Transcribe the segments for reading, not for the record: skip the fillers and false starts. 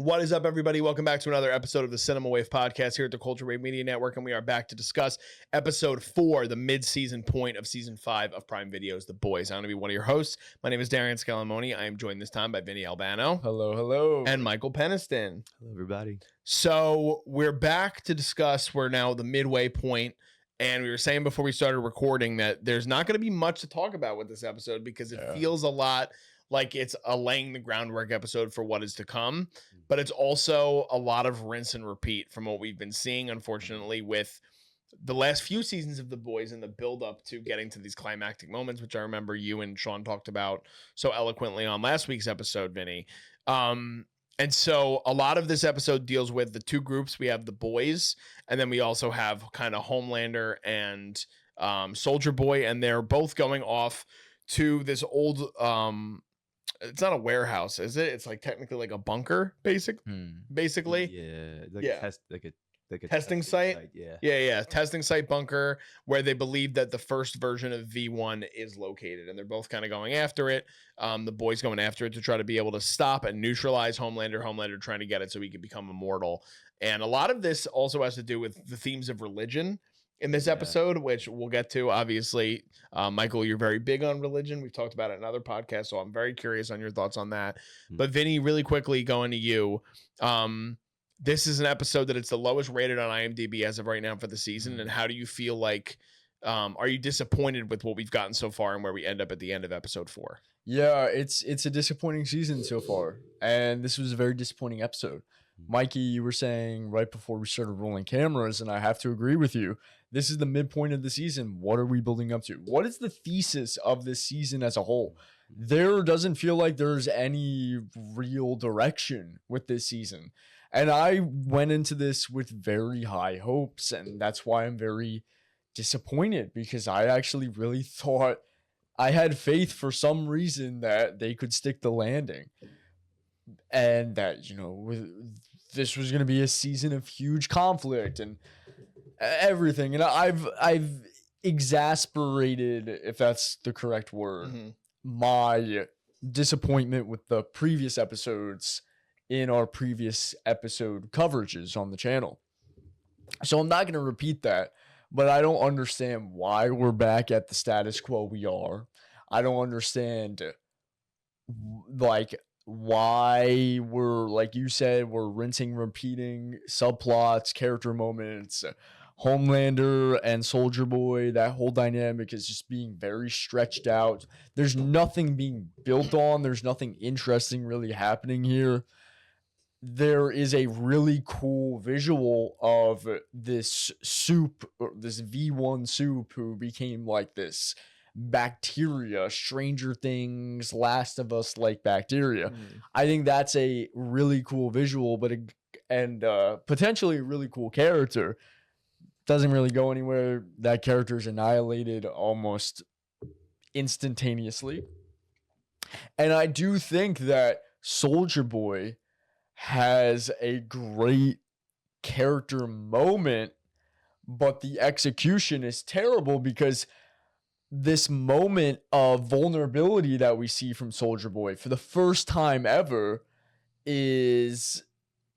What is up, everybody? Welcome back to another episode of the Cinema Wave podcast here at the Culture Wave Media Network, and we are back to discuss episode 4, the mid-season point of season 5 of Prime Video's The Boys. I'm going to be one of your hosts. My name is Darian Scalamoni. I am joined this time by Vinny Albano. Hello, hello. And Michael Peniston. Hello, everybody. So we're back to discuss, we're now the midway point, and we were saying before we started recording that there's not going to be much to talk about with this episode because it feels a lot like it's a laying the groundwork episode for what is to come, but it's also a lot of rinse and repeat from what we've been seeing, unfortunately, with the last few seasons of The Boys and the build up to getting to these climactic moments, which I remember you and Sean talked about so eloquently on last week's episode, Vinny. And so a lot of this episode deals with the two groups. We have the boys, and then we also have kind of Homelander and Soldier Boy, and they're both going off to this old it's not a warehouse, is it? It's like technically like a bunker, basically. Yeah, like a testing site. Yeah. Testing site bunker where they believe that the first version of V1 is located, and they're both kind of going after it. The boys going after it to try to be able to stop and neutralize Homelander trying to get it so he can become immortal. And a lot of this also has to do with the themes of religion in this episode, which we'll get to. Obviously, Michael, you're very big on religion. We've talked about it in other podcasts, so I'm very curious on your thoughts on that. But Vinny, really quickly going to you. This is an episode that it's the lowest rated on IMDb as of right now for the season. And how do you feel like, are you disappointed with what we've gotten so far and where we end up at the end of episode 4? Yeah, it's a disappointing season so far. And this was a very disappointing episode. Mikey, you were saying right before we started rolling cameras, and I have to agree with you. This is the midpoint of the season. What are we building up to? What is the thesis of this season as a whole? There doesn't feel like there's any real direction with this season. And I went into this with very high hopes, and that's why I'm very disappointed, because I actually really thought, I had faith for some reason that they could stick the landing. And that, this was going to be a season of huge conflict and everything. And I've exasperated, if that's the correct word, my disappointment with the previous episodes in our previous episode coverages on the channel. So I'm not going to repeat that, but I don't understand why we're back at the status quo we are. I don't understand, why we're, like you said, we're rinsing, repeating subplots, character moments. Homelander and Soldier Boy, that whole dynamic is just being very stretched out. There's nothing being built on. There's nothing interesting really happening here. There is a really cool visual of this soup, this V1 soup, who became like this bacteria, Stranger Things, Last of Us like bacteria. I think that's a really cool visual, but potentially a really cool character. Doesn't really go anywhere. That character is annihilated almost instantaneously. And I do think that Soldier Boy has a great character moment, but the execution is terrible, because this moment of vulnerability that we see from Soldier Boy for the first time ever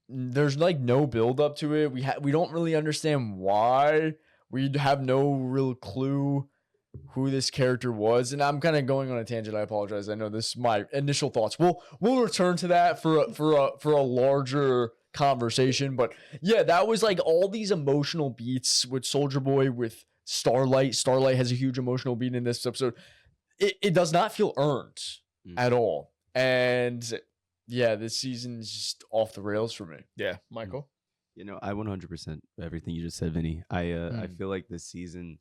there's like no build up to it. We don't really understand why. We have no real clue who this character was, and I'm kind of going on a tangent. I apologize. I know this is my initial thoughts. We'll return to that for a larger conversation. But yeah, that was like all these emotional beats with Soldier Boy, with Starlight. Starlight has a huge emotional beat in this episode. It does not feel earned at all. And yeah, this season is just off the rails for me. Yeah, Michael? I 100% everything you just said, Vinny. I feel like this season,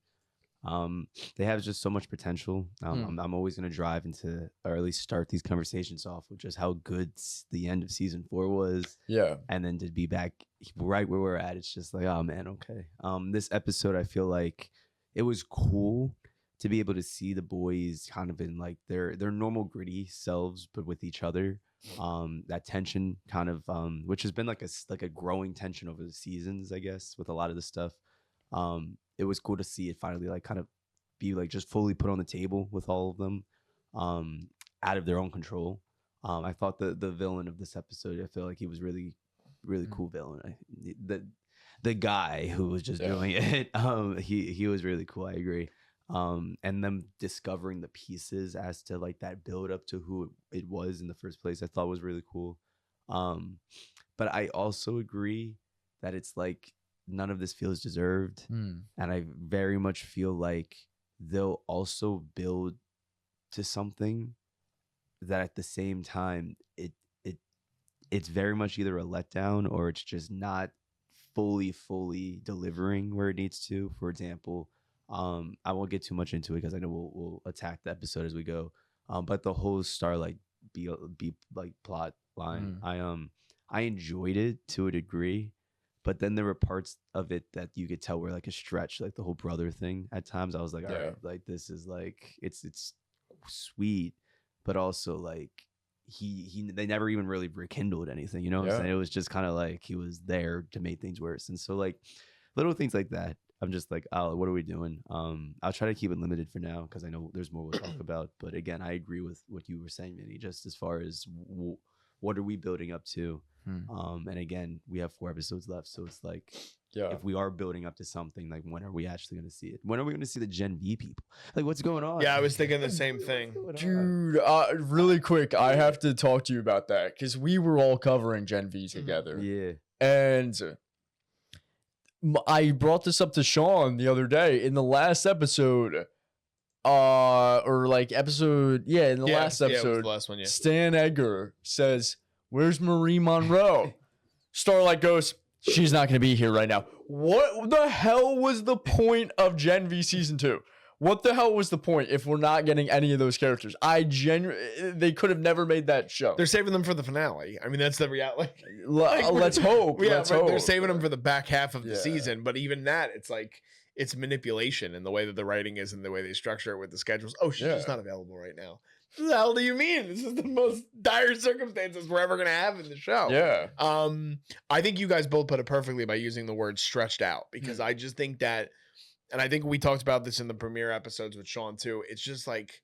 they have just so much potential. I'm always going to drive into, or at least start these conversations off with just how good the end of season 4 was. Yeah. And then to be back right where we're at, it's just like, oh man, okay. This episode, I feel like it was cool to be able to see the boys kind of in like their normal gritty selves, but with each other. That tension kind of, which has been like a growing tension over the seasons, I guess, with a lot of the stuff. It was cool to see it finally like kind of be like just fully put on the table with all of them, out of their own control. I thought the villain of this episode, I feel like he was really cool villain. The guy who was just doing it, he was really cool. I agree. And them discovering the pieces as to like that build up to who it was in the first place, I thought was really cool. But I also agree that it's like none of this feels deserved, and I very much feel like they'll also build to something that at the same time it's very much either a letdown or it's just not fully delivering where it needs to. For example, I won't get too much into it because I know we'll attack the episode as we go. But the whole Starlight be like plot line, I enjoyed it to a degree, but then there were parts of it that you could tell were like a stretch, like the whole brother thing. At times, I was like, all right, like this is like it's sweet, but also like they never even really rekindled anything, you know what I'm saying? It was just kind of like he was there to make things worse. And so like little things like that, I'm just like, oh, what are we doing? I'll try to keep it limited for now because I know there's more we'll talk about. But again, I agree with what you were saying, Minnie, just as far as what are we building up to? And again, we have 4 episodes left, so it's like, if we are building up to something, like when are we actually going to see it? When are we going to see the Gen V people? Like, what's going on? Yeah, I was thinking the same thing, dude. Really quick, I have to talk to you about that because we were all covering Gen V together. Yeah, and I brought this up to Sean the other day in the last episode. Or like episode, in the last episode, it was the last one, Stan Edgar says, "Where's Marie Monroe?" Starlight goes, "She's not going to be here right now." What the hell was the point of Gen V season 2? What the hell was the point if we're not getting any of those characters? They could have never made that show. They're saving them for the finale. I mean, that's the reality. Let's hope. Let's hope. They're saving them for the back half of the season. But even that, it's like, it's manipulation in the way that the writing is and the way they structure it with the schedules. Oh, she's just not available right now. What the hell do you mean? This is the most dire circumstances we're ever going to have in the show. Yeah. I think you guys both put it perfectly by using the word stretched out, because I just think that, and I think we talked about this in the premiere episodes with Sean too, it's just like,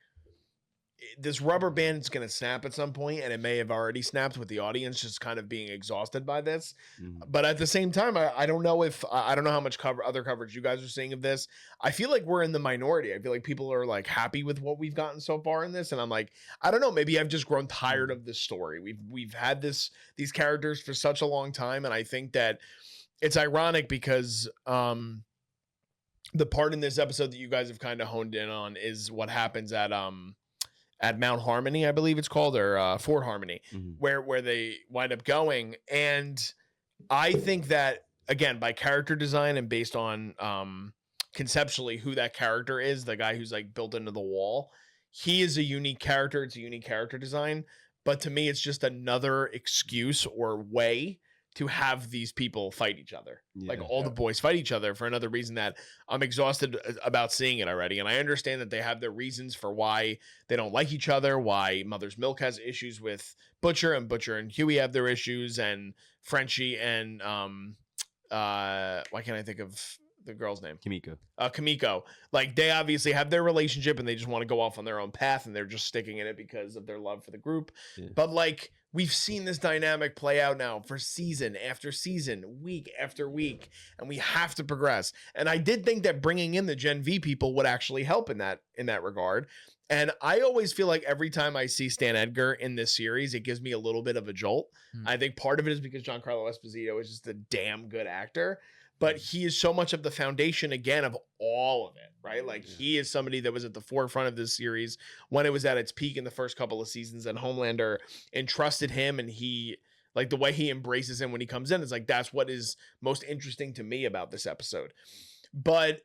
this rubber band is going to snap at some point, and it may have already snapped with the audience just kind of being exhausted by this. But at the same time, I don't know how much other coverage you guys are seeing of this. I feel like we're in the minority. I feel like people are like happy with what we've gotten so far in this, and I'm like, I don't know, maybe I've just grown tired of this story. We've had these characters for such a long time, and I think that it's ironic because the part in this episode that you guys have kind of honed in on is what happens at Mount Harmony, I believe it's called, or Fort Harmony, where they wind up going. And I think that, again, by character design and based on conceptually who that character is, the guy who's like built into the wall, he is a unique character. It's a unique character design. But to me, it's just another excuse or way to have these people fight each other. The boys fight each other for another reason that I'm exhausted about seeing it already. And I understand that they have their reasons for why they don't like each other, why Mother's Milk has issues with Butcher and Huey have their issues, and Frenchie and why can't I think of the girl's name? Kimiko. Like, they obviously have their relationship and they just want to go off on their own path, and they're just sticking in it because of their love for the group. But like, we've seen this dynamic play out now for season after season, week after week, and we have to progress. And I did think that bringing in the Gen V people would actually help in that regard. And I always feel like every time I see Stan Edgar in this series, it gives me a little bit of a jolt. I think part of it is because Giancarlo Esposito is just a damn good actor, but he is so much of the foundation, again, of all of it, right? Like, he is somebody that was at the forefront of this series when it was at its peak in the first couple of seasons, and Homelander entrusted him, and he, like, the way he embraces him when he comes in is like, that's what is most interesting to me about this episode. But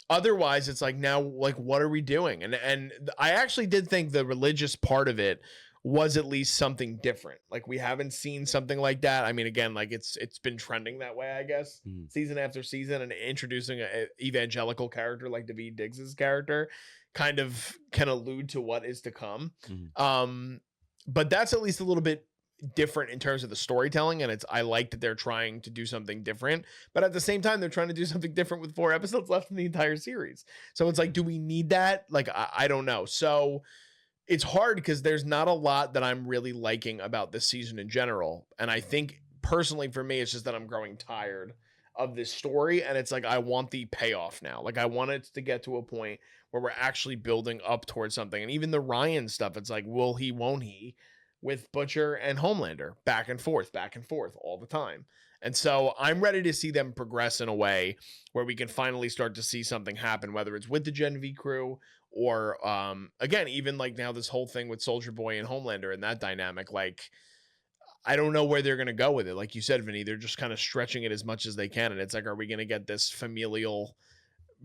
otherwise, it's like, now, like, what are we doing? And I actually did think the religious part of it was at least something different. Like, we haven't seen something like that. I mean, again, like, it's been trending that way, I guess, season after season, and introducing an evangelical character like Daveed Diggs's character kind of can allude to what is to come. But that's at least a little bit different in terms of the storytelling, and I like that they're trying to do something different, but at the same time, they're trying to do something different with 4 episodes left in the entire series. So it's like, do we need that? Like, I don't know. So it's hard because there's not a lot that I'm really liking about this season in general. And I think personally for me, it's just that I'm growing tired of this story. And it's like, I want the payoff now. Like I want it to get to a point where we're actually building up towards something. And even the Ryan stuff, it's like, will he, won't he, with Butcher and Homelander back and forth all the time. And so I'm ready to see them progress in a way where we can finally start to see something happen, whether it's with the Gen V crew or, again, even like now this whole thing with Soldier Boy and Homelander and that dynamic. Like, I don't know where they're going to go with it. Like you said, Vinny, they're just kind of stretching it as much as they can. And it's like, are we going to get this familial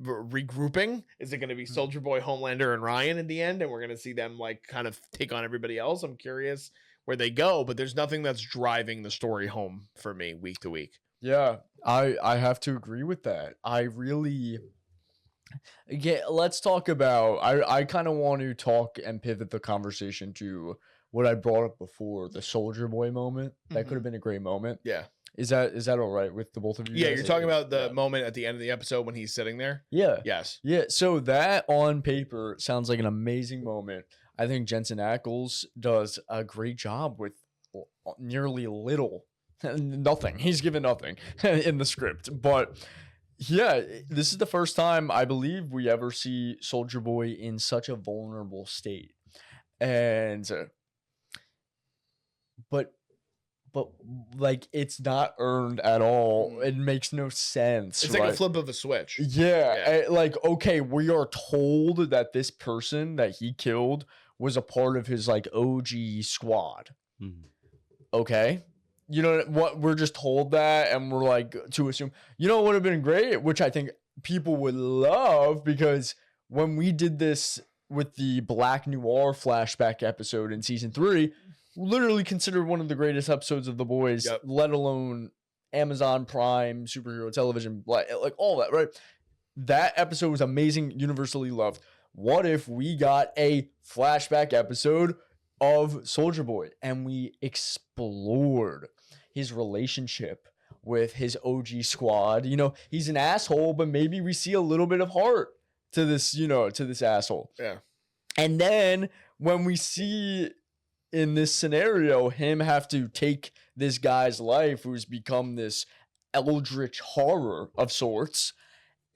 regrouping? Is it going to be Soldier Boy, Homelander, and Ryan in the end? And we're going to see them like kind of take on everybody else. I'm curious where they go, but there's nothing that's driving the story home for me week to week. Yeah, I have to agree with that. I really let's talk about I kind of want to talk and pivot the conversation to what I brought up before, the Soldier Boy moment. That could have been a great moment. Yeah. Is that all right with the both of you? Yeah, guys? you're talking about the moment at the end of the episode when he's sitting there? Yeah. Yes. Yeah, so that on paper sounds like an amazing moment. I think Jensen Ackles does a great job with nearly nothing. He's given nothing in the script. But yeah, this is the first time I believe we ever see Soldier Boy in such a vulnerable state. And but like it's not earned at all. It makes no sense. It's like a flip of a switch. Yeah. Like, okay, we are told that this person that he killed was a part of his like OG squad. Okay. You know what? We're just told that, and we're like to assume, you know, what would have been great, which I think people would love, because when we did this with the Black Noir flashback episode in season 3, literally considered one of the greatest episodes of The Boys, let alone Amazon Prime, superhero television, like all that, right? That episode was amazing, universally loved. What if we got a flashback episode of Soldier Boy and we explored his relationship with his OG squad? You know, he's an asshole, but maybe we see a little bit of heart to this, you know, to this asshole. Yeah. And then when we see in this scenario him have to take this guy's life who's become this eldritch horror of sorts,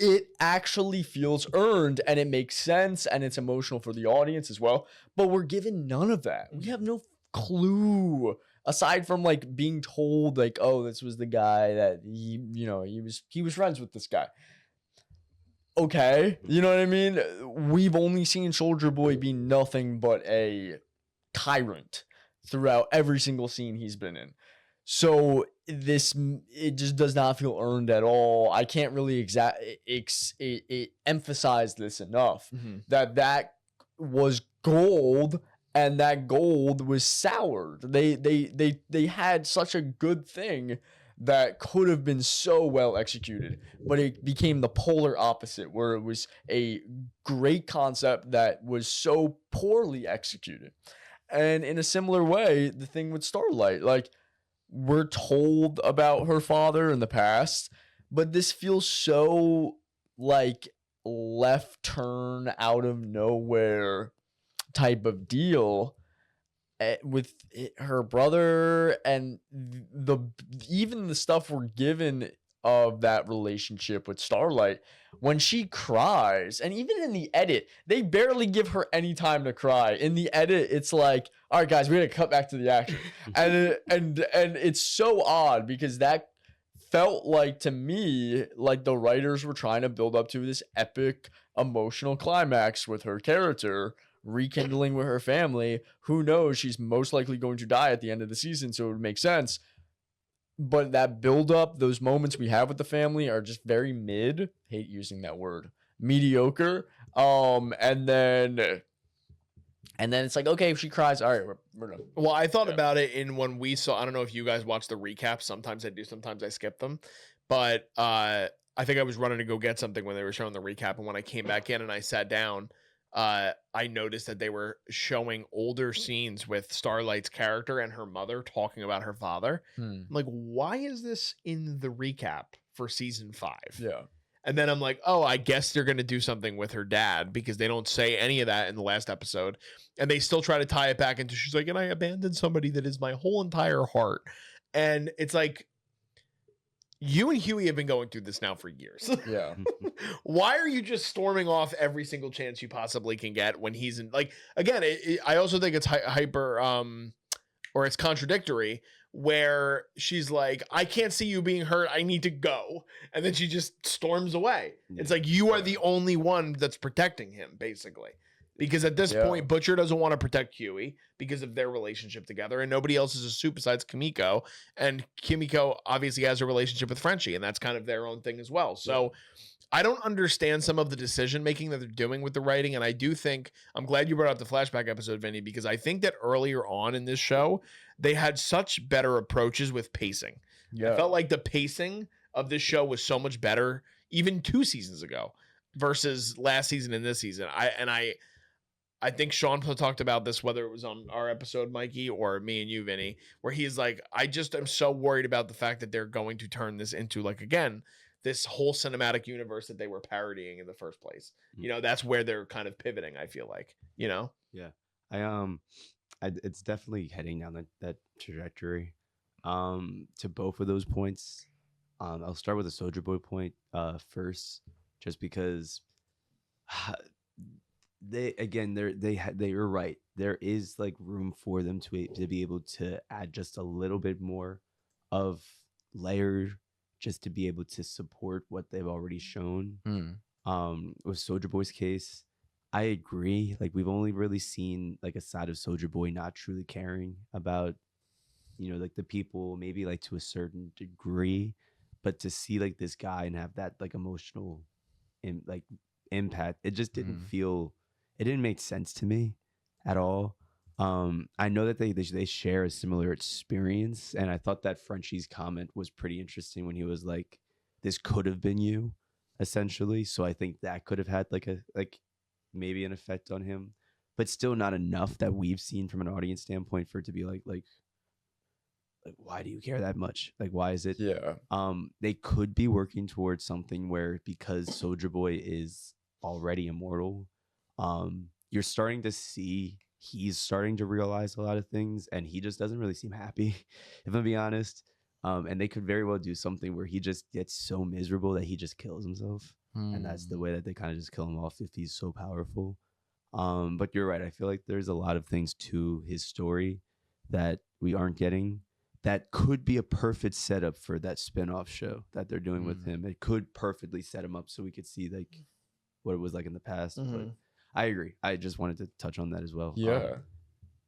it actually feels earned and it makes sense and it's emotional for the audience as well. But we're given none of that. We have no clue aside from like being told like, oh, this was the guy that he was friends with this guy. Okay. You know what I mean? We've only seen Soldier Boy be nothing but a tyrant throughout every single scene he's been in. So it just does not feel earned at all. I can't really emphasize this enough, that was gold and that gold was soured. They had such a good thing that could have been so well executed, but it became the polar opposite, where it was a great concept that was so poorly executed. And in a similar way, the thing with Starlight, like, we're told about her father in the past, but this feels so like left turn out of nowhere type of deal with her brother, and even the stuff we're given of that relationship with Starlight when she cries. And even in the edit, they barely give her any time to cry. In the edit, it's like, all right, guys, we gotta cut back to the action. and it's so odd, because that felt like, to me, like the writers were trying to build up to this epic emotional climax with her character rekindling with her family. Who knows, she's most likely going to die at the end of the season, so it would make sense. But that build up, those moments we have with the family are just very hate using that word, mediocre. And then it's like, okay, if she cries, all right, we're done. Well, I thought about it in when we saw, I don't know if you guys watch the recaps. Sometimes I do, sometimes I skip them. But I think I was running to go get something when they were showing the recap. And when I came back in and I sat down, I noticed that they were showing older scenes with Starlight's character and her mother talking about her father. I'm like, why is this in the recap for season 5? Yeah. And then I'm like, oh, I guess they're going to do something with her dad because they don't say any of that in the last episode. And they still try to tie it back into, she's like, and I abandoned somebody that is my whole entire heart. And it's like, you and Huey have been going through this now for years. Yeah. Why are you just storming off every single chance you possibly can get when he's in, like, again, I also think it's hyper, or it's contradictory where she's like, I can't see you being hurt. I need to go. And then she just storms away. It's like, you are the only one that's protecting him, basically. Because at this point, Butcher doesn't want to protect Huey because of their relationship together, and nobody else is a suit besides Kimiko. And Kimiko obviously has a relationship with Frenchie, and that's kind of their own thing as well. So I don't understand some of the decision making that they're doing with the writing, and I do think, I'm glad you brought up the flashback episode, Vinny, because I think that earlier on in this show, they had such better approaches with pacing. I felt like the pacing of this show was so much better, even 2 seasons ago, versus last season and this season. I think Sean talked about this, whether it was on our episode, Mikey, or me and you, Vinny, where he's like, I just am so worried about the fact that they're going to turn this into, like, again, this whole cinematic universe that they were parodying in the first place. You know, that's where they're kind of pivoting, I feel like, you know? Yeah. It's definitely heading down that trajectory. To both of those points, I'll start with the Soldier Boy point first, just because they're right. There is like room for them to be able to add just a little bit more of layer, just to be able to support what they've already shown. With Soldier Boy's case, I agree. Like, we've only really seen like a side of Soldier Boy not truly caring about, you know, like the people, maybe like to a certain degree, but to see like this guy and have that like emotional impact, it just didn't feel, it didn't make sense to me at all. I know that they share a similar experience, and I thought that Frenchie's comment was pretty interesting when he was like, this could have been you, essentially. So I think that could have had like maybe an effect on him, but still not enough that we've seen from an audience standpoint for it to be like why do you care that much? Like, why is it? They could be working towards something where, because Soldier Boy is already immortal, you're starting to see he's starting to realize a lot of things, and he just doesn't really seem happy, if I'm being honest. And they could very well do something where he just gets so miserable that he just kills himself. And that's the way that they kind of just kill him off if he's so powerful. But you're right. I feel like there's a lot of things to his story that we aren't getting that could be a perfect setup for that spin-off show that they're doing with him. It could perfectly set him up so we could see like what it was like in the past. But I agree. I just wanted to touch on that as well. Did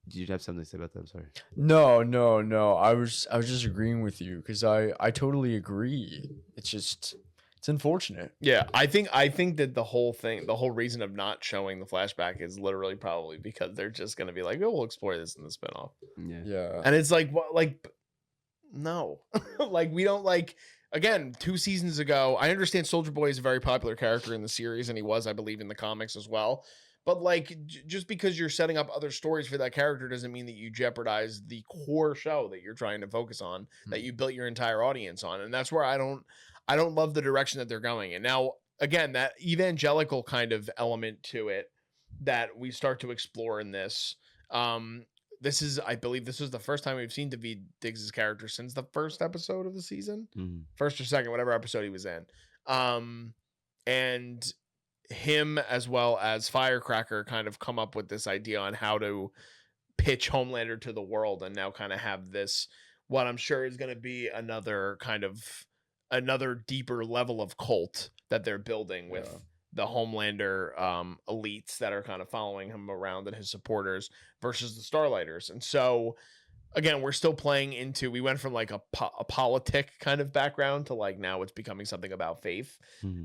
you have something to say about that? I'm sorry. No. I was just agreeing with you because I totally agree. It's unfortunate. Yeah, I think that the whole reason of not showing the flashback is literally probably because they're just gonna be like, oh, we'll explore this in the spinoff. Yeah. And it's like, what, like, no, like, we don't, like, again, 2 seasons ago, I understand Soldier Boy is a very popular character in the series, and he was, I believe, in the comics as well. But like, just because you're setting up other stories for that character doesn't mean that you jeopardize the core show that you're trying to focus on, that you built your entire audience on. And that's where I don't love the direction that they're going. And now, again, that evangelical kind of element to it that we start to explore in this. I believe this is the first time we've seen David Diggs' character since the first episode of the season, first or second, whatever episode he was in. And him as well as Firecracker kind of come up with this idea on how to pitch Homelander to the world, and now kind of have this, what I'm sure is going to be another deeper level of cult that they're building with the Homelander elites that are kind of following him around and his supporters versus the Starlighters. And so again, we're still playing into, we went from like a politic kind of background to like, now it's becoming something about faith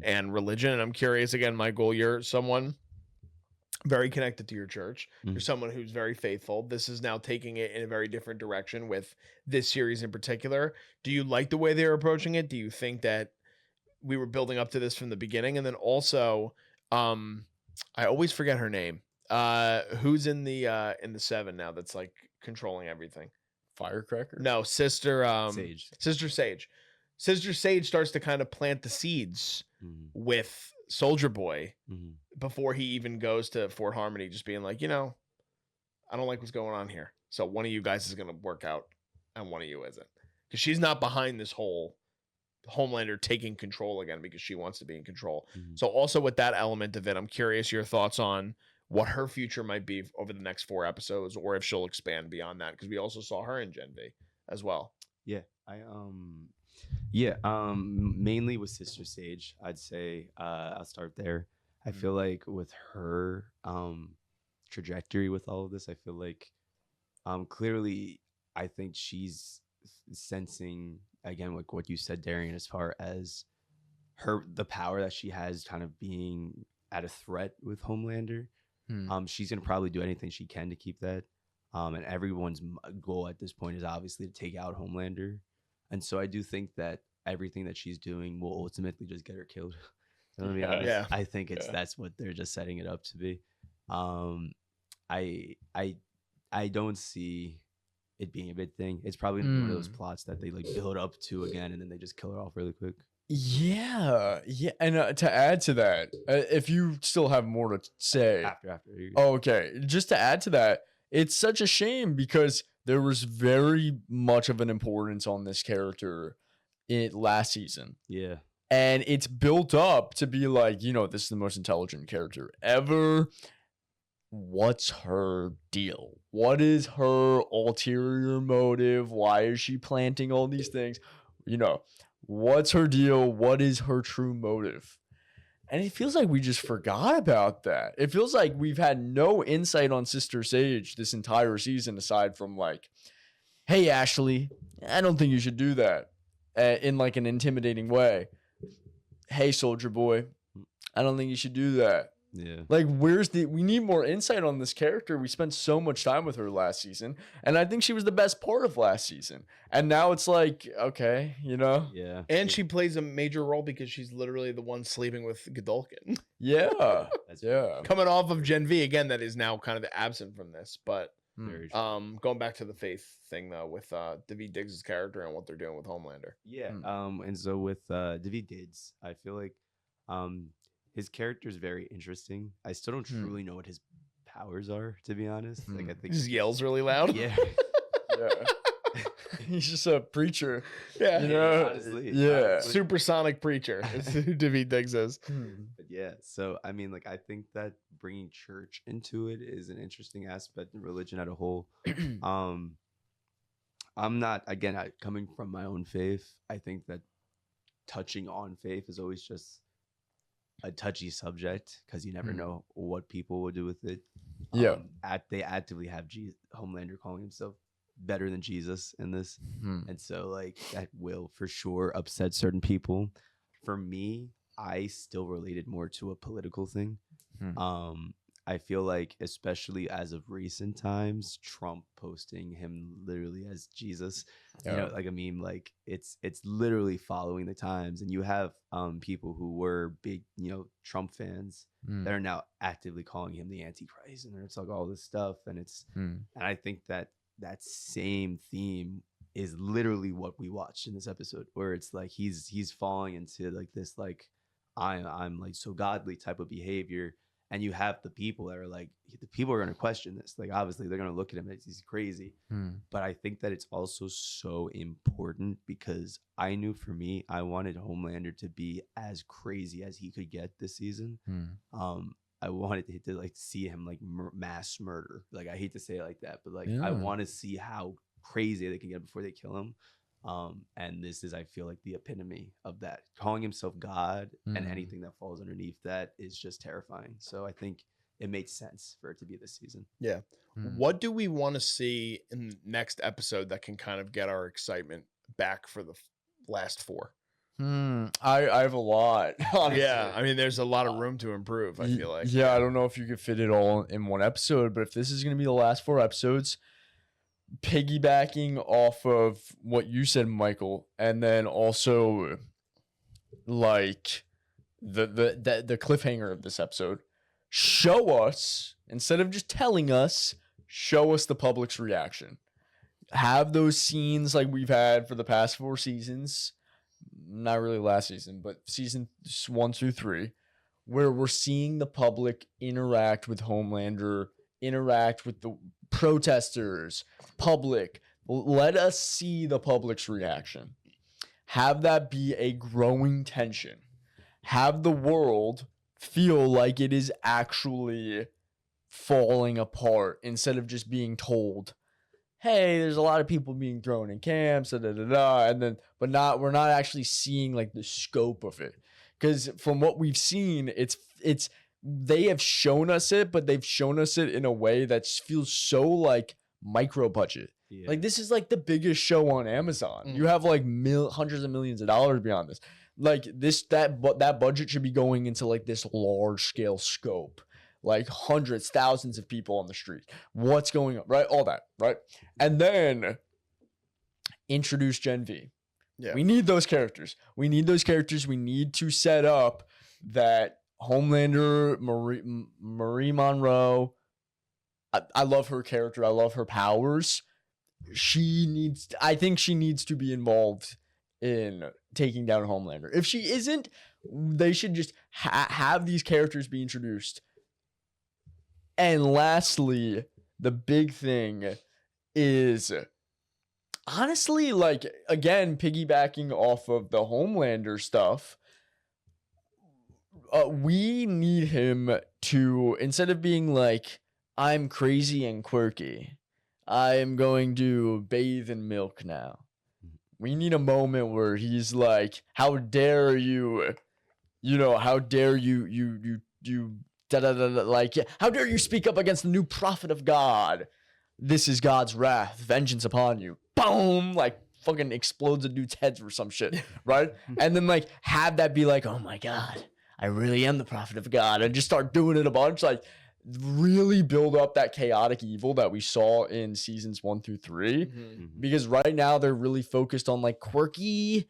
and religion. And I'm curious, again, Michael, you're someone very connected to your church. You're someone who's very faithful. This is now taking it in a very different direction with this series in particular. Do you like the way they're approaching it? Do you think that we were building up to this from the beginning? And then also, I always forget her name. Who's in the 7 now that's like controlling everything? Firecracker? No, Sister Sage. Sister Sage. Sister Sage starts to kind of plant the seeds with Soldier Boy before he even goes to Fort Harmony, just being like, I don't like what's going on here. So one of you guys is going to work out and one of you isn't. Because she's not behind this whole Homelander taking control again because she wants to be in control. So also with that element of it, I'm curious your thoughts on what her future might be over the next 4 episodes, or if she'll expand beyond that, because we also saw her in Gen V as well. Mainly with Sister Sage, I'd say I'll start there. I feel like with her trajectory with all of this, I feel like clearly I think she's sensing, again, like what you said, Darian, as far as the power that she has kind of being at a threat with Homelander. She's gonna probably do anything she can to keep that. And everyone's goal at this point is obviously to take out Homelander. And so I do think that everything that she's doing will ultimately just get her killed. To be honest, I think that's what they're just setting it up to be. I don't see it being a big thing. It's probably one of those plots that they like build up to again, and then they just kill her off really quick. Yeah. And to add to that, if you still have more to say, after. Okay, just to add to that, it's such a shame because there was very much of an importance on this character in last season. Yeah. And it's built up to be like, this is the most intelligent character ever. What's her deal? What is her ulterior motive? Why is she planting all these things? What's her deal? What is her true motive? And it feels like we just forgot about that. It feels like we've had no insight on Sister Sage this entire season, aside from like, hey, Ashley, I don't think you should do that in like an intimidating way. Hey, Soldier Boy, I don't think you should do that. Yeah. Like, we need more insight on this character. We spent so much time with her last season, and I think she was the best part of last season. And now it's like, okay, Yeah. And she plays a major role because she's literally the one sleeping with Godolkin. Yeah. Yeah. Coming off of Gen V, again, that is now kind of absent from this. But Very true. going back to the Faith thing, though, with Daveed Diggs' character and what they're doing with Homelander. Yeah. And so with Daveed Diggs, I feel like his character is very interesting. I still don't truly know what his powers are, to be honest. Like, I think he just yells really loud. Yeah. Yeah. He's just a preacher. Yeah. Honestly. Yeah. Supersonic preacher is who Daveed Diggs is. But yeah. So, I mean, like, I think that bringing church into it is an interesting aspect of religion as a whole. I'm not, again, coming from my own faith, I think that touching on faith is always just a touchy subject because you never know what people will do with it. Yeah. They actively have Homelander calling himself better than Jesus in this. And so like that will for sure upset certain people. For me, I still related more to a political thing. I feel like, especially as of recent times, Trump posting him literally as Jesus, like a meme, like it's literally following the times. And you have people who were big, Trump fans that are now actively calling him the Antichrist, and it's like all this stuff. And and I think that same theme is literally what we watched in this episode, where it's like he's falling into like this like I'm like so godly type of behavior. And you have the people that are like, the people are going to question this. Like, obviously, they're going to look at him as he's crazy. But I think that it's also so important because I knew for me, I wanted Homelander to be as crazy as he could get this season. I wanted to like see him like mass murder. Like, I hate to say it like that, but like, I want to see how crazy they can get before they kill him. And this is, I feel like, the epitome of that. Calling himself God and anything that falls underneath that is just terrifying. So I think it made sense for it to be this season. Yeah. What do we want to see in the next episode that can kind of get our excitement back for the last 4? I have a lot. Honestly. Yeah. I mean, there's a lot of room to improve, I feel like. Yeah, I don't know if you could fit it all in one episode, but if this is going to be the last 4 episodes, piggybacking off of what you said, Michael, and then also like the cliffhanger of this episode, show us, instead of just telling us, show us the public's reaction. Have those scenes like we've had for the past 4 seasons, not really last season, but season 1 through 3, where we're seeing the public interact with Homelander, interact with the protesters, public. Let us see the public's reaction. Have that be a growing tension. Have the world feel like it is actually falling apart instead of just being told, hey, there's a lot of people being thrown in camps, and then we're not actually seeing like the scope of it. Because from what we've seen, it's they have shown us it, but they've shown us it in a way that feels so like micro budget. Yeah. Like this is like the biggest show on Amazon. You have like hundreds of millions of dollars beyond this. Like that budget should be going into like this large scale scope, like hundreds, thousands of people on the street. What's going on, right? All that, right? And then introduce Gen V. Yeah. We need those characters. We need to set up that Homelander, Marie Monroe. I love her character. I love her powers. I think she needs to be involved in taking down Homelander. If she isn't, they should just have these characters be introduced. And lastly, the big thing is, honestly, like, again, piggybacking off of the Homelander stuff, we need him to, instead of being like, I'm crazy and quirky, I am going to bathe in milk now. We need a moment where he's like, how dare you, how dare you like, how dare you speak up against the new prophet of God? This is God's wrath, vengeance upon you. Boom! Like, fucking explodes a dude's head or some shit, right? And then, like, have that be like, oh my God, I really am the prophet of God. And just start doing it a bunch. Like, really build up that chaotic evil that we saw in seasons 1 through 3. Because right now they're really focused on, like, quirky.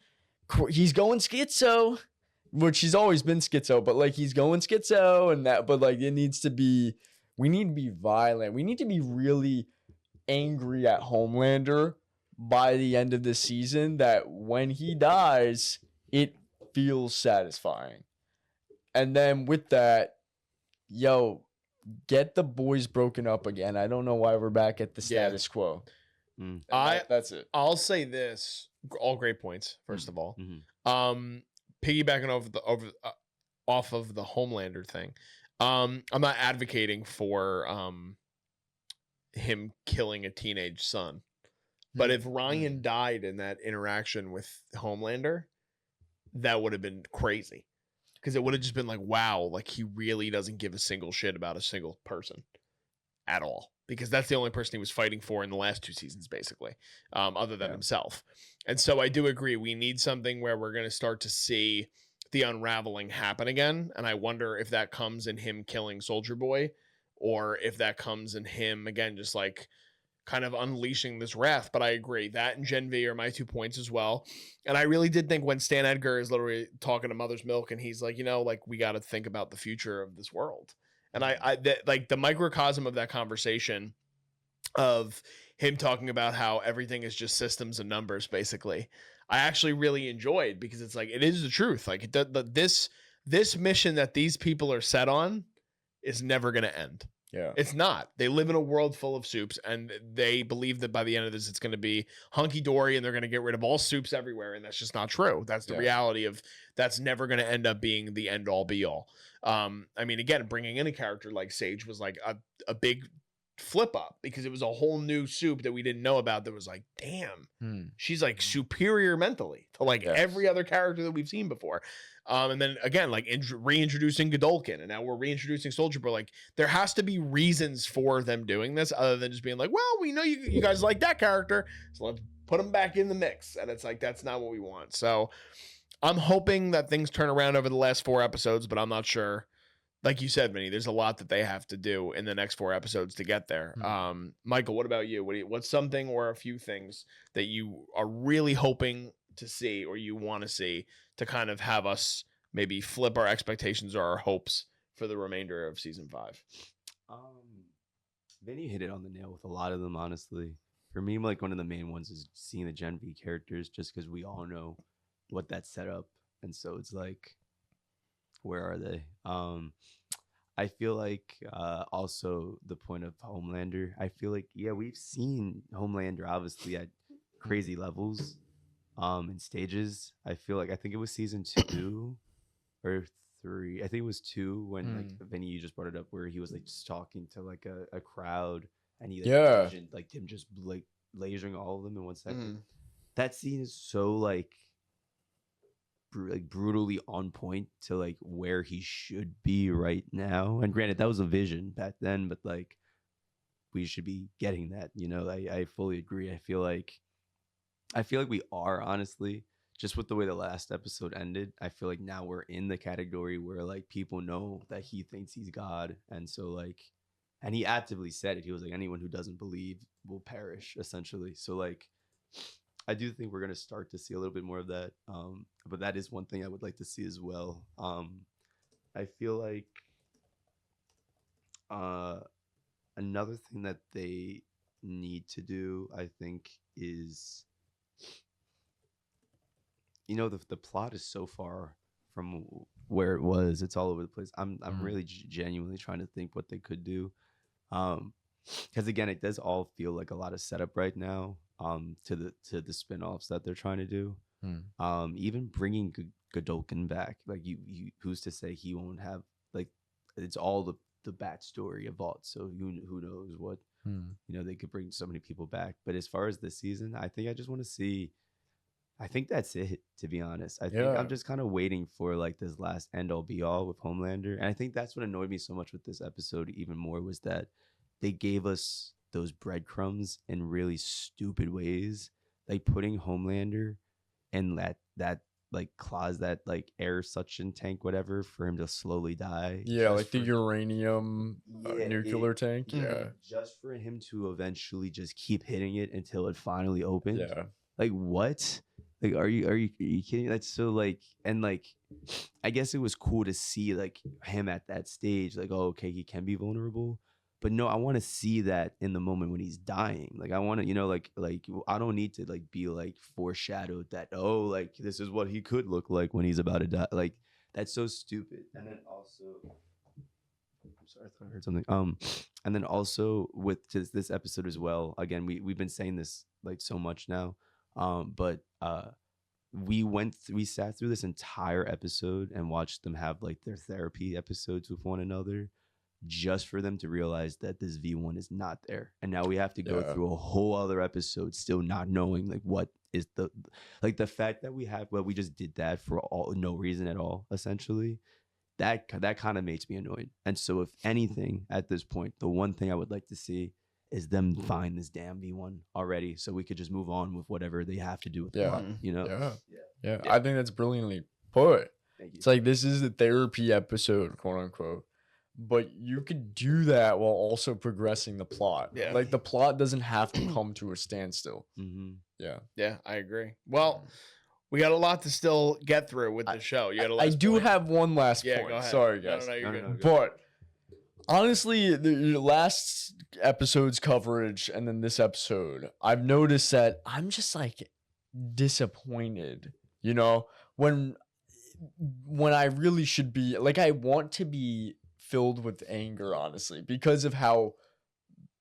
He's going schizo. Which he's always been schizo, but like he's going schizo and that, but like we need to be violent. We need to be really angry at Homelander by the end of the season, that when he dies, it feels satisfying. And then with that, get the boys broken up again. I don't know why we're back at the status quo. That's it. I'll say this, all great points, first of all. Piggybacking off of the Homelander thing, I'm not advocating for him killing a teenage son, but if Ryan died in that interaction with Homelander, that would have been crazy, because it would have just been like, wow, like he really doesn't give a single shit about a single person at all, because that's the only person he was fighting for in the last 2 seasons, basically, other than himself. And so I do agree, we need something where we're going to start to see the unraveling happen again. And I wonder if that comes in him killing Soldier Boy, or if that comes in him, again, just like kind of unleashing this wrath. But I agree, that and Gen V are my 2 points as well. And I really did think when Stan Edgar is literally talking to Mother's Milk and he's like, like, we got to think about the future of this world. And like the microcosm of that conversation of him talking about how everything is just systems and numbers, basically, I actually really enjoyed, because it's like, it is the truth. Like this mission that these people are set on is never going to end. Yeah, it's not. They live in a world full of soups, and they believe that by the end of this, it's going to be hunky dory and they're going to get rid of all soups everywhere. And that's just not true. That's the reality of, that's never going to end up being the end all be all. I mean, again, bringing in a character like Sage was like a big flip up, because it was a whole new soup that we didn't know about, that was like, damn, she's like superior mentally to like every other character that we've seen before. And then again, like reintroducing Godolkin, and now we're reintroducing Soldier Boy. Like, there has to be reasons for them doing this, other than just being like, well, we know you guys like that character, so let's put them back in the mix. And it's like, that's not what we want. So I'm hoping that things turn around over the last 4 episodes, but I'm not sure. Like you said, Vinny, there's a lot that they have to do in the next 4 episodes to get there. Michael, what about you? What's something or a few things that you are really hoping to see, or you want to see, to kind of have us maybe flip our expectations or our hopes for the remainder of season 5? Vinny hit it on the nail with a lot of them, honestly. For me, like, one of the main ones is seeing the Gen V characters, just because we all know what that set up. And so it's like, where are they? I feel like also the point of Homelander. I feel like we've seen Homelander obviously at crazy levels, in stages. I think it was season 2 or 3. I think it was 2 when like Vinny, you just brought it up, where he was like just talking to like a crowd, and he like visioned, like him just like lasering all of them in 1 second. That scene is so like brutally on point to like where he should be right now. And granted, that was a vision back then, but like we should be getting that. I fully agree. I feel like we are, honestly, just with the way the last episode ended. I feel like now we're in the category where like people know that he thinks he's God, and so like, and he actively said it. He was like, anyone who doesn't believe will perish, essentially. So like, I do think we're going to start to see a little bit more of that. But that is one thing I would like to see as well. I feel like another thing that they need to do, I think, is, the plot is so far from where it was. It's all over the place. I'm really genuinely trying to think what they could do. Because again, it does all feel like a lot of setup right now. To the spin-offs that they're trying to do. Even bringing Godolkin back, like you who's to say he won't have, like, it's all the backstory of Vault, so who knows what they could bring so many people back. But as far as this season, I think I just want to see, I think that's it, to be honest. I think I'm just kind of waiting for like this last end all be all with Homelander. And I think that's what annoyed me so much with this episode even more, was that they gave us those breadcrumbs in really stupid ways, like putting Homelander in that like clause, that like air suction tank, whatever, for him to slowly die. Yeah, like the uranium nuclear tank. Yeah, just for him to eventually just keep hitting it until it finally opened. Yeah, like what? Like, are you kidding? That's so like, and like, I guess it was cool to see like him at that stage, like, oh, okay, he can be vulnerable. But no, I want to see that in the moment when he's dying. Like, I want to, like I don't need to like be like foreshadowed that, oh, like this is what he could look like when he's about to die. Like, that's so stupid. And then also, I'm sorry, I thought I heard something. And then also with this episode as well. Again, we've been saying this like so much now. But we sat through this entire episode and watched them have like their therapy episodes with one another, just for them to realize that this V1 is not there. And now we have to go through a whole other episode still not knowing like what is the fact that we just did that for no reason at all, essentially. That kind of makes me annoyed. And so if anything, at this point, the one thing I would like to see is them find this damn V1 already, so we could just move on with whatever they have to do with the plot, Yeah. I think that's brilliantly put. It's like, this is the therapy episode, quote unquote, but you could do that while also progressing the plot. Yeah. Like, the plot doesn't have to come to a standstill. Yeah, I agree. Well, we got a lot to still get through with the show. You got I do have one last point. Go ahead. Sorry, guys. No, you're good. But honestly, the last episode's coverage and then this episode, I've noticed that I'm just like disappointed, when I really should be, like, I want to be filled with anger, honestly, because of how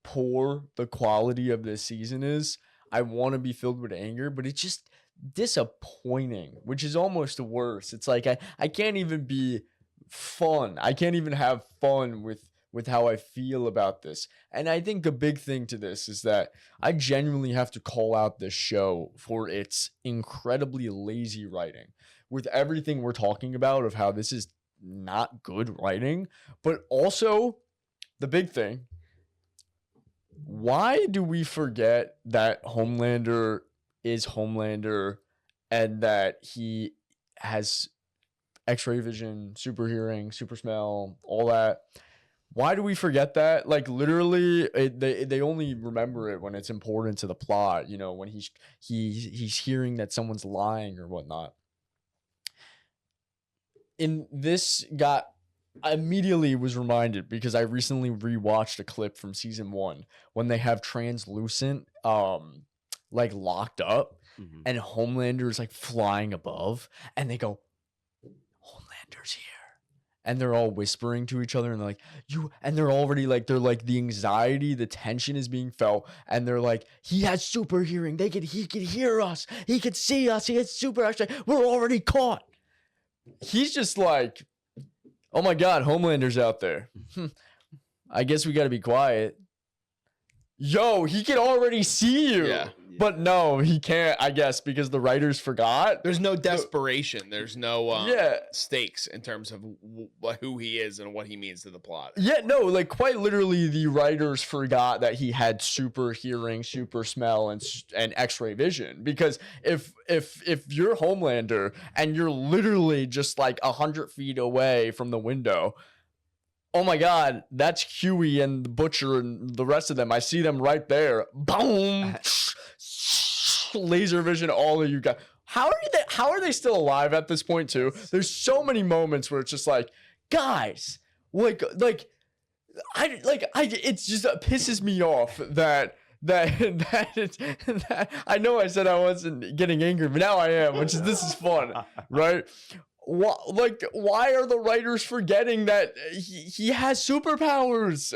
poor the quality of this season is. I want to be filled with anger, but it's just disappointing, which is almost worse. It's like I can't even be fun. I can't even have fun with how I feel about this. And I think a big thing to this is that I genuinely have to call out this show for its incredibly lazy writing, with everything we're talking about of how this is not good writing. But also, the big thing, why do we forget that Homelander is Homelander and that he has X-ray vision, super hearing, super smell, all that? Why do we forget that? Like, literally, they only remember it when it's important to the plot, when he's hearing that someone's lying or whatnot. In this, I immediately was reminded, because I recently rewatched a clip from season 1 when they have Translucent like locked up, and Homelander is like flying above, and they go, Homelander's here. And they're all whispering to each other, and they're like, and they're already like, the anxiety, the tension is being felt, and they're like, he has super hearing. He could hear us. He could see us. He has super action. We're already caught. He's just like, oh my God, Homelander's out there. I guess we got to be quiet. Yo, he can already see you. Yeah. But no, he can't, I guess, because the writers forgot. There's no desperation. There's no stakes in terms of who he is and what he means to the plot. Yeah, no, like quite literally the writers forgot that he had super hearing, super smell, and X-ray vision. Because if you're Homelander and you're literally just like 100 feet away from the window, oh my God, that's Huey and the Butcher and the rest of them. I see them right there. Boom. Laser vision, all of you guys. How are they still alive at this point too? There's so many moments where it's just like, guys, it just pisses me off that I know I said I wasn't getting angry, but now I am, this is fun, right? Why are the writers forgetting that he has superpowers?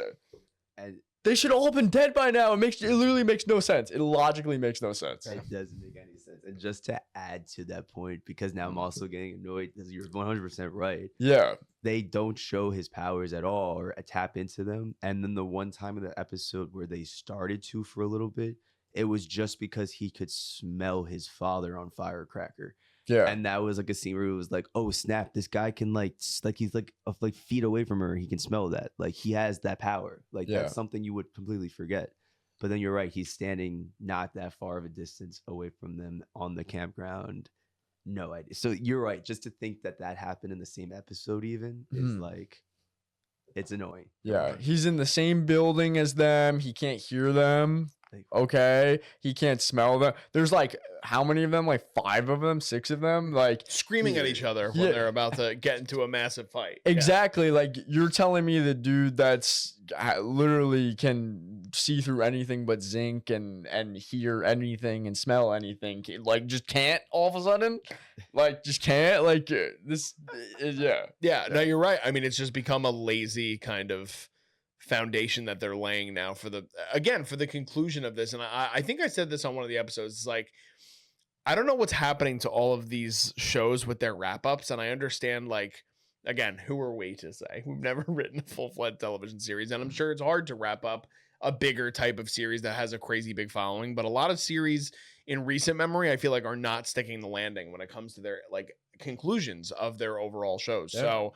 And they should all been dead by now. It literally makes no sense. It logically makes no sense. It doesn't make any sense. And just to add to that point, because now I'm also getting annoyed, because you're 100% right. Yeah. They don't show his powers at all or tap into them. And then the one time in the episode where they started to for a little bit, it was just because he could smell his father on Firecracker. Yeah. And that was like a scene where it was like, oh snap, this guy can he's like feet away from her. He can smell that. Like he has that power. Like that's something you would completely forget. But then you're right. He's standing not that far of a distance away from them on the campground. No idea. So you're right. Just to think that happened in the same episode even is like, it's annoying. Yeah. He's in the same building as them. He can't hear them. Okay, he can't smell them. There's like how many of them? Like 5 of them, 6 of them, like screaming at each other when they're about to get into a massive fight. Exactly. Yeah. Like you're telling me the dude that's literally can see through anything but zinc and hear anything and smell anything, like just can't all of a sudden, like just can't, like this. Yeah. No, you're right. I mean, it's just become a lazy kind of foundation that they're laying now for the conclusion of this. And I think I said this on one of the episodes. It's like, I don't know what's happening to all of these shows with their wrap-ups, and I understand, like, again, who are we to say? We've never written a full-fledged television series, and I'm sure it's hard to wrap up a bigger type of series that has a crazy big following, but a lot of series in recent memory I feel like are not sticking the landing when it comes to their like conclusions of their overall shows. So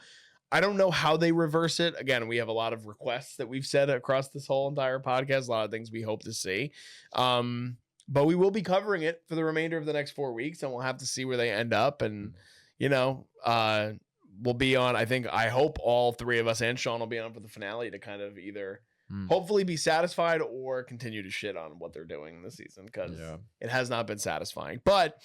I don't know how they reverse it. Again, we have a lot of requests that we've said across this whole entire podcast, a lot of things we hope to see. But we will be covering it for the remainder of the next 4 weeks, and we'll have to see where they end up. And, we'll be on, I hope all 3 of us and Sean will be on for the finale to kind of either hopefully be satisfied or continue to shit on what they're doing this season, because it has not been satisfying. But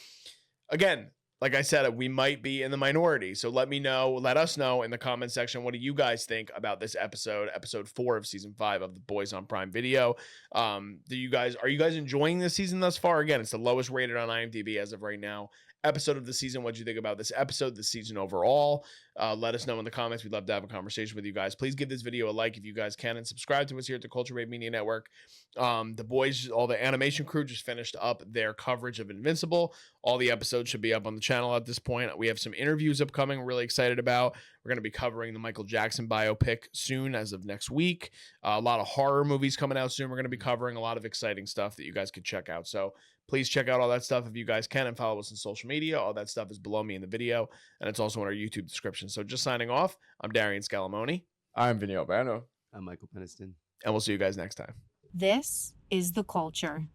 again, like I said, we might be in the minority. So let us know in the comment section. What do you guys think about this episode 4 of season 5 of The Boys on Prime Video? Are you guys enjoying this season thus far? Again, it's the lowest rated on IMDb as of right now. Episode of the season. What do you think about this episode, this season overall? Let us know in the comments. We'd love to have a conversation with you guys. Please give this video a like if you guys can, and subscribe to us here at the Culture Wave Media Network. The boys, all the animation crew just finished up their coverage of Invincible. All the episodes should be up on the channel at this point. We have some interviews upcoming we're really excited about. We're going to be covering the Michael Jackson biopic soon as of next week. A lot of horror movies coming out soon. We're going to be covering a lot of exciting stuff that you guys could check out. So please check out all that stuff if you guys can, and follow us on social media. All that stuff is below me in the video, and it's also in our YouTube description. So just signing off, I'm Darian Scalamoni. I'm Vinny Albano. I'm Michael Peniston. And we'll see you guys next time. This is The Culture.